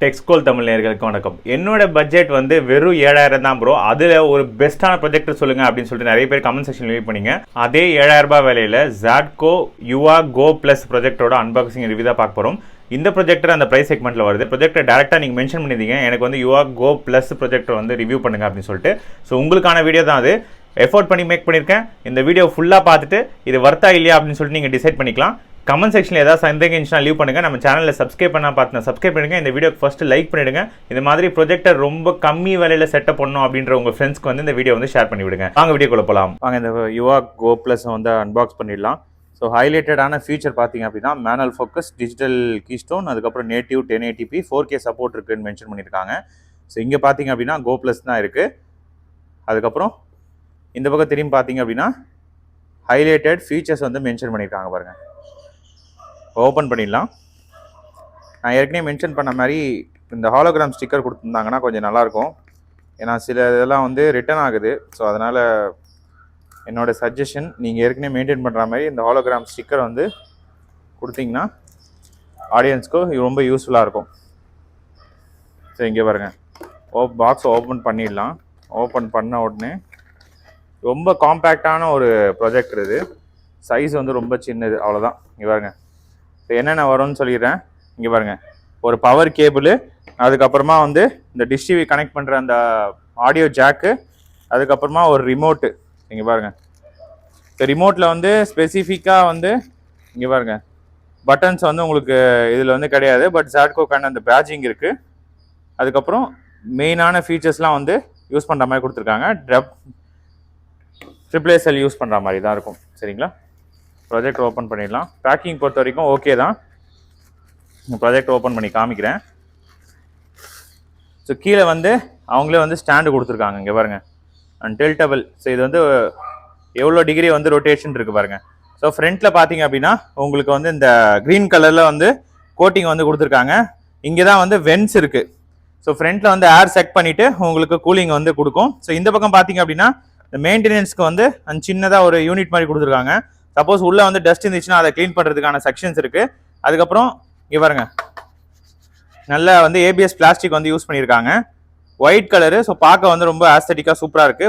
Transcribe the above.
டெக்ஸ்கோல் தமிழ் நேயர்களுக்கு வணக்கம். என்னோட பட்ஜெட் வந்து வெறும் 7000 தான் ப்ரோ. அதில் ஒரு பெஸ்ட்டான ப்ரொஜெக்டர் சொல்லுங்கள் அப்படின்னு சொல்லிட்டு நிறைய பேர் கமெண்ட் செக்ஷன் லீவ் பண்ணிங்க. அதே 7000 ரூபாய் விலையில் ZADCO UA Go Plus ப்ரொஜெக்டரோட அன்பாக்சிங் ரிவ்யூ தான் பார்க்க போகிறோம். இந்த ப்ரொஜெக்டர் அந்த ப்ரைஸ் செக்மெண்ட்டில் வருது. ப்ரொஜெக்டர் டேரெக்டாக நீங்கள் மென்ஷன் பண்ணியிருந்தீங்க, எனக்கு வந்து UA Go Plus ப்ரொஜெக்டர் வந்து ரிவ்யூ பண்ணுங்க அப்படின்னு சொல்லிட்டு. ஸோ உங்களுக்கான வீடியோ தான் அது. எஃபோர்ட் பண்ணி மேக் பண்ணியிருக்கேன். இந்த வீடியோ ஃபுல்லாக பார்த்துட்டு இது வர்த்தா இல்லையா அப்படின்னு சொல்லிட்டு நீங்கள் டிசைட் பண்ணிக்கலாம். கமெண்ட் செக்ஷனில் ஏதாவது சந்தேகம் இருந்துச்சுன்னா லீவ் பண்ணுங்கள். நம்ம சேனலில் சப்ஸ்கிரைப் பண்ணால் பார்த்து சப்ஸ்கிரைப் பண்ணுங்கள். இந்த வீடியோக்கு ஃபஸ்ட்டு லைக் பண்ணிவிடுங்க. இந்த மாதிரி ப்ரொஜெக்டர் ரொம்ப கம்மி விலையில் செட்டப் பண்ணணும் அப்படின்ற உங்கள் ஃப்ரெண்ட்ஸ்க்கு வந்து இந்த வீடியோ வந்து ஷேர் பண்ணி விடுங்க. வாங்க வீடியோக்குள்ள போகலாம். வாங்க இந்த UA Go Plus வந்து அன்பாக்ஸ் பண்ணிடலாம். ஸோ ஹைலைட்டடான ஃபீச்சர் பார்த்தீங்க அப்படின்னா மேனுவல் ஃபோக்கஸ், டிஜிட்டல் கீஸ்டோன், அதுக்கப்புறம் நேட்டிவ் 1080p 4K சப்போர்ட் இருக்குன்னு மென்ஷன் பண்ணியிருக்காங்க. ஸோ இங்கே பார்த்தீங்க அப்படின்னா Go Plus தான் இருக்குது. அதுக்கப்புறம் இந்த பக்கம் திரும்பி பார்த்தீங்க அப்படின்னா ஹைலைட்டட் ஃபீச்சர்ஸ் வந்து மென்ஷன் பண்ணியிருக்காங்க பாருங்கள். ஓப்பன் பண்ணிடலாம். நான் ஏற்கனவே மென்ஷன் பண்ண மாதிரி இந்த ஹாலோகிராம் ஸ்டிக்கர் கொடுத்துருந்தாங்கன்னா கொஞ்சம் நல்லாயிருக்கும். ஏன்னா சில இதெல்லாம் வந்து ரிட்டர்ன் ஆகுது. ஸோ அதனால் என்னோடய சஜஷன், நீங்கள் ஏற்கனவே மெயின்டைன் பண்ணுற மாதிரி இந்த ஹாலோகிராம் ஸ்டிக்கர் வந்து கொடுத்தீங்கன்னா ஆடியன்ஸ்க்கு ரொம்ப யூஸ்ஃபுல்லாக இருக்கும். ஸோ இங்கே பாருங்கள், பாக்ஸ் ஓப்பன் பண்ணிடலாம். ஓப்பன் பண்ண உடனே ரொம்ப காம்பேக்டான ஒரு ப்ரொஜெக்டர் இது. சைஸ் வந்து ரொம்ப சின்னது, அவ்வளோதான். இங்கே பாருங்கள், என்னென்ன வரும்னு சொல்லிடுறேன். இங்கே பாருங்கள், ஒரு பவர் கேபிள், அதுக்கப்புறமா வந்து இந்த டிஷ் டிவி கனெக்ட் பண்ணுற அந்த ஆடியோ ஜாக்கு, அதுக்கப்புறமா ஒரு ரிமோட்டு. இங்கே பாருங்கள், இந்த ரிமோட்டில் வந்து ஸ்பெசிஃபிக்காக வந்து இங்கே பாருங்கள் பட்டன்ஸ் வந்து உங்களுக்கு இதில் வந்து கிடையாது. பட் ZADCOக்கான அந்த பேட்சிங் இருக்குது. அதுக்கப்புறம் மெயினான ஃபீச்சர்ஸ்லாம் வந்து யூஸ் பண்ணுற மாதிரி கொடுத்துருக்காங்க. AAA யூஸ் பண்ணுற மாதிரி தான் இருக்கும். சரிங்களா? ப்ராஜெக்ட் ஓப்பன் பண்ணிடலாம். பேக்கிங் பொறுத்த வரைக்கும் ஓகே தான். ப்ராஜெக்ட் ஓப்பன் பண்ணி காமிக்கிறேன். ஸோ கீழே வந்து அவங்களே வந்து ஸ்டாண்டு கொடுத்துருக்காங்க. இங்கே பாருங்கள், அண்ட் டில்டபிள். ஸோ இது வந்து எவ்வளோ டிகிரி வந்து ரொட்டேஷன் இருக்குது பாருங்கள். ஸோ ஃப்ரண்ட்டில் பார்த்தீங்க அப்படின்னா உங்களுக்கு வந்து இந்த க்ரீன் கலரில் வந்து கோட்டிங் வந்து கொடுத்துருக்காங்க. இங்கே தான் வந்து வென்ஸ் இருக்குது. ஸோ ஃப்ரண்ட்டில் வந்து ஏர் செக் பண்ணிவிட்டு உங்களுக்கு கூலிங் வந்து கொடுக்கும். ஸோ இந்த பக்கம் பார்த்தீங்க அப்படின்னா இந்த மெயின்டெனன்ஸ்க்கு வந்து அந்த சின்னதாக ஒரு யூனிட் மாதிரி கொடுத்துருக்காங்க. சப்போஸ் உள்ளே வந்து டஸ்ட் இருந்துச்சுன்னா அதை க்ளீன் பண்ணுறதுக்கான செக்ஷன்ஸ் இருக்குது. அதுக்கப்புறம் இங்கே பாருங்க, நல்ல வந்து ABS பிளாஸ்டிக் வந்து யூஸ் பண்ணியிருக்காங்க. White colour. ஸோ பார்க்க வந்து ரொம்ப ஆஸ்தட்டிக்காக சூப்பராக இருக்குது.